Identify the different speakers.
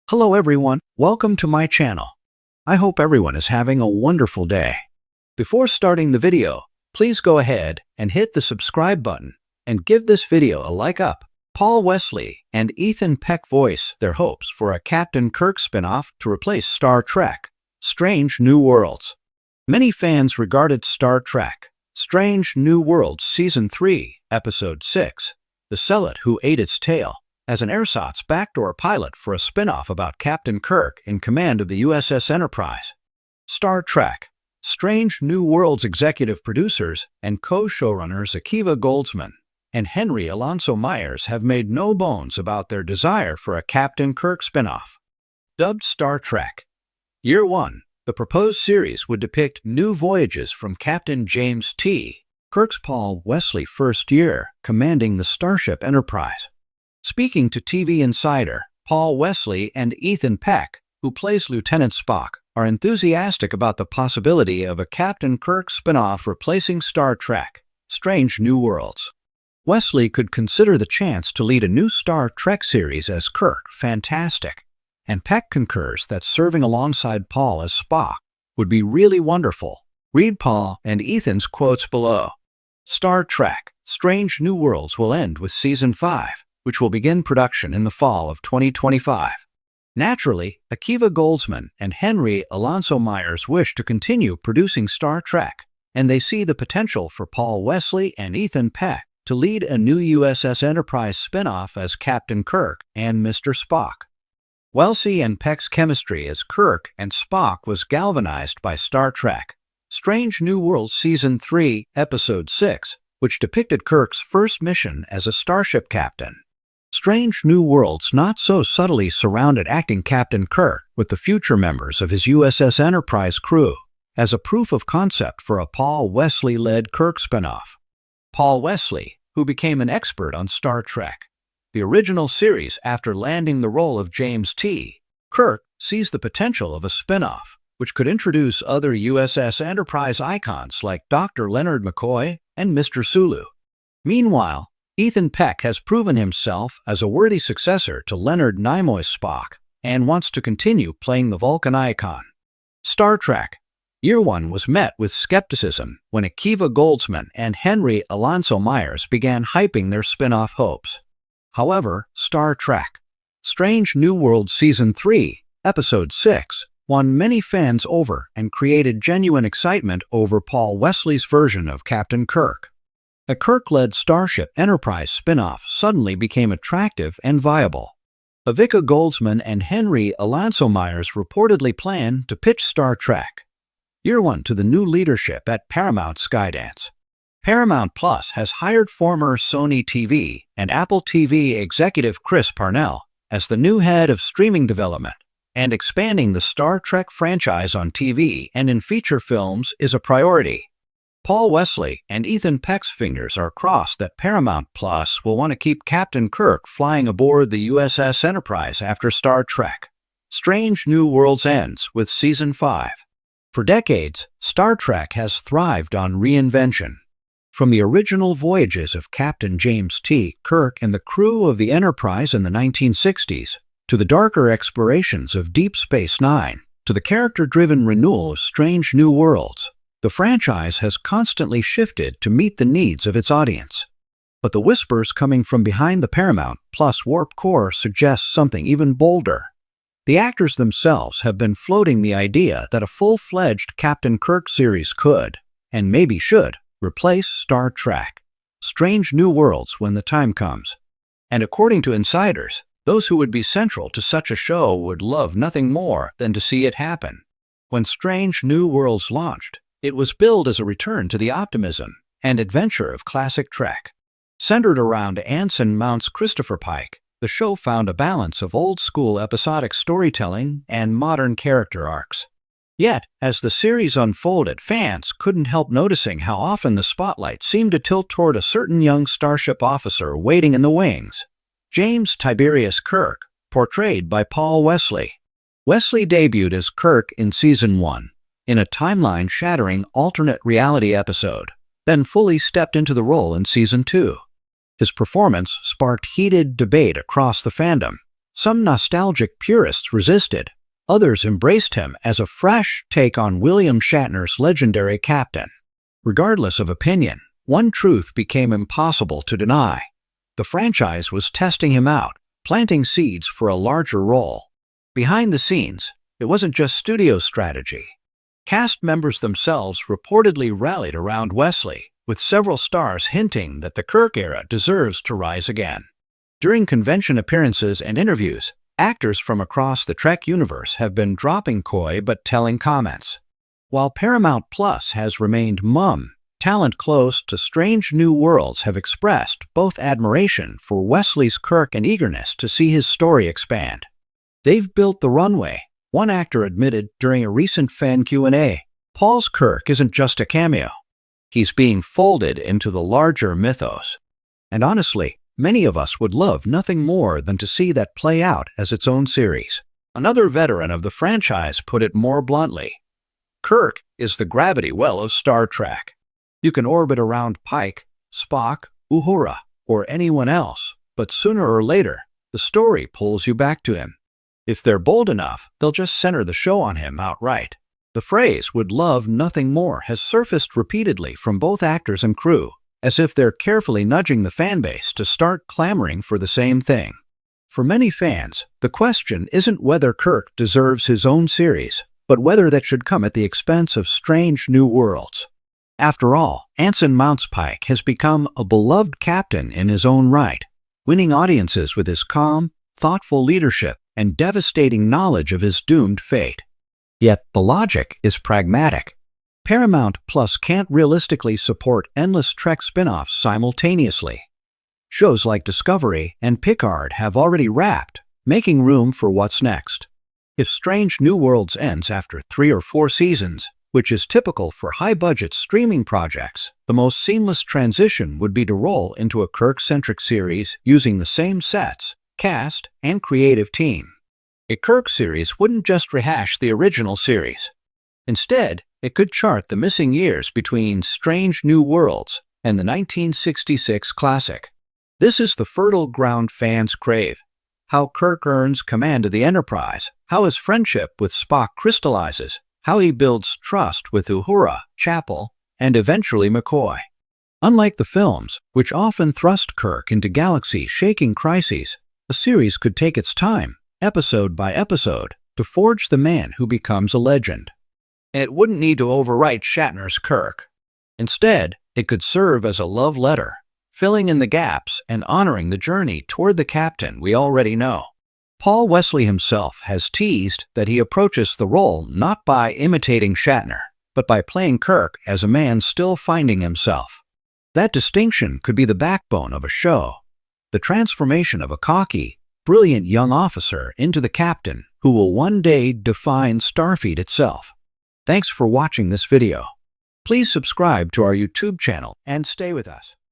Speaker 1: Hello everyone, welcome to my channel. I hope everyone is having a wonderful day. Before starting the video, please go ahead and hit the subscribe button and give this video a like up. Paul Wesley and Ethan Peck voice their hopes for a Captain Kirk spin-off to replace Star Trek: Strange New Worlds. Many fans regarded Star Trek: Strange New Worlds Season 3, Episode 6, The Zealot Who Ate Its Tail, as an ersatz backdoor pilot for a spin-off about Captain Kirk in command of the USS Enterprise. Star Trek: Strange New Worlds executive producers and co-showrunners Akiva Goldsman and Henry Alonso Myers have made no bones about their desire for a Captain Kirk spin-off. Dubbed Star Trek Year 1, the proposed series would depict new voyages from Captain James T. Kirk's Paul Wesley first year commanding the Starship Enterprise. Speaking to TV Insider, Paul Wesley and Ethan Peck, who plays Lieutenant Spock, are enthusiastic about the possibility of a Captain Kirk spin-off replacing Star Trek: Strange New Worlds. Wesley could consider the chance to lead a new Star Trek series as Kirk fantastic, and Peck concurs that serving alongside Paul as Spock would be really wonderful. Read Paul and Ethan's quotes below. Star Trek: Strange New Worlds will end with Season 5, which will begin production in the fall of 2025. Naturally, Akiva Goldsman and Henry Alonso Myers wish to continue producing Star Trek, and they see the potential for Paul Wesley and Ethan Peck to lead a new USS Enterprise spin-off as Captain Kirk and Mr. Spock. Wesley and Peck's chemistry as Kirk and Spock was galvanized by Star Trek: Strange New Worlds Season 3, Episode 6, which depicted Kirk's first mission as a starship captain. Strange New Worlds not so subtly surrounded acting Captain Kirk with the future members of his USS Enterprise crew as a proof of concept for a Paul Wesley-led Kirk spinoff. Paul Wesley, who became an expert on Star Trek, the original series after landing the role of James T. Kirk, sees the potential of a spinoff, which could introduce other USS Enterprise icons like Dr. Leonard McCoy and Mr. Sulu. Meanwhile, Ethan Peck has proven himself as a worthy successor to Leonard Nimoy's Spock and wants to continue playing the Vulcan icon. Star Trek Year 1 was met with skepticism when Akiva Goldsman and Henry Alonso Myers began hyping their spin-off hopes. However, Star Trek: Strange New Worlds Season 3, Episode 6 won many fans over and created genuine excitement over Paul Wesley's version of Captain Kirk. A Kirk-led Starship Enterprise spin-off suddenly became attractive and viable. Akiva Goldsman and Henry Alonso Myers reportedly plan to pitch Star Trek Year 1 to the new leadership at Paramount Skydance. Paramount Plus has hired former Sony TV and Apple TV executive Chris Parnell as the new head of streaming development, and expanding the Star Trek franchise on TV and in feature films is a priority. Paul Wesley and Ethan Peck's fingers are crossed that Paramount Plus will want to keep Captain Kirk flying aboard the USS Enterprise after Star Trek: Strange New Worlds ends with Season 5. For decades, Star Trek has thrived on reinvention. From the original voyages of Captain James T. Kirk and the crew of the Enterprise in the 1960s, to the darker explorations of Deep Space Nine, to the character-driven renewal of Strange New Worlds, the franchise has constantly shifted to meet the needs of its audience. But the whispers coming from behind the Paramount Plus warp core suggest something even bolder. The actors themselves have been floating the idea that a full-fledged Captain Kirk series could, and maybe should, replace Star Trek: Strange New Worlds when the time comes. And according to insiders, those who would be central to such a show would love nothing more than to see it happen. When Strange New Worlds launched, it was billed as a return to the optimism and adventure of classic Trek. Centered around Anson Mount's Christopher Pike, the show found a balance of old-school episodic storytelling and modern character arcs. Yet, as the series unfolded, fans couldn't help noticing how often the spotlight seemed to tilt toward a certain young starship officer waiting in the wings: James Tiberius Kirk, portrayed by Paul Wesley. Wesley debuted as Kirk in Season 1, in a timeline-shattering alternate reality episode, then fully stepped into the role in Season 2. His performance sparked heated debate across the fandom. Some nostalgic purists resisted. Others embraced him as a fresh take on William Shatner's legendary captain. Regardless of opinion, one truth became impossible to deny. The franchise was testing him out, planting seeds for a larger role. Behind the scenes, it wasn't just studio strategy. Cast members themselves reportedly rallied around Wesley, with several stars hinting that the Kirk era deserves to rise again. During convention appearances and interviews, actors from across the Trek universe have been dropping coy but telling comments. While Paramount Plus has remained mum, talent close to Strange New Worlds have expressed both admiration for Wesley's Kirk and eagerness to see his story expand. They've built the runway. One actor admitted during a recent fan Q&A, Paul's Kirk isn't just a cameo. He's being folded into the larger mythos. And honestly, many of us would love nothing more than to see that play out as its own series. Another veteran of the franchise put it more bluntly. Kirk is the gravity well of Star Trek. You can orbit around Pike, Spock, Uhura, or anyone else, but sooner or later, the story pulls you back to him. If they're bold enough, they'll just center the show on him outright. The phrase "would love nothing more" has surfaced repeatedly from both actors and crew, as if they're carefully nudging the fanbase to start clamoring for the same thing. For many fans, the question isn't whether Kirk deserves his own series, but whether that should come at the expense of Strange New Worlds. After all, Anson Mount's Pike has become a beloved captain in his own right, winning audiences with his calm, thoughtful leadership and devastating knowledge of his doomed fate. Yet the logic is pragmatic. Paramount Plus can't realistically support endless Trek spin-offs simultaneously. Shows like Discovery and Picard have already wrapped, making room for what's next. If Strange New Worlds ends after 3 or 4 seasons, which is typical for high-budget streaming projects, the most seamless transition would be to roll into a Kirk-centric series using the same sets, cast, and creative team. A Kirk series wouldn't just rehash the original series. Instead, it could chart the missing years between Strange New Worlds and the 1966 classic. This is the fertile ground fans crave. How Kirk earns command of the Enterprise, how his friendship with Spock crystallizes, how he builds trust with Uhura, Chapel, and eventually McCoy. Unlike the films, which often thrust Kirk into galaxy-shaking crises, a series could take its time, episode by episode, to forge the man who becomes a legend. And it wouldn't need to overwrite Shatner's Kirk. Instead, it could serve as a love letter, filling in the gaps and honoring the journey toward the captain we already know. Paul Wesley himself has teased that he approaches the role not by imitating Shatner, but by playing Kirk as a man still finding himself. That distinction could be the backbone of a show, the transformation of a cocky, brilliant young officer into the captain who will one day define Starfleet itself. Thanks for watching this video. Please subscribe to our YouTube channel and stay with us.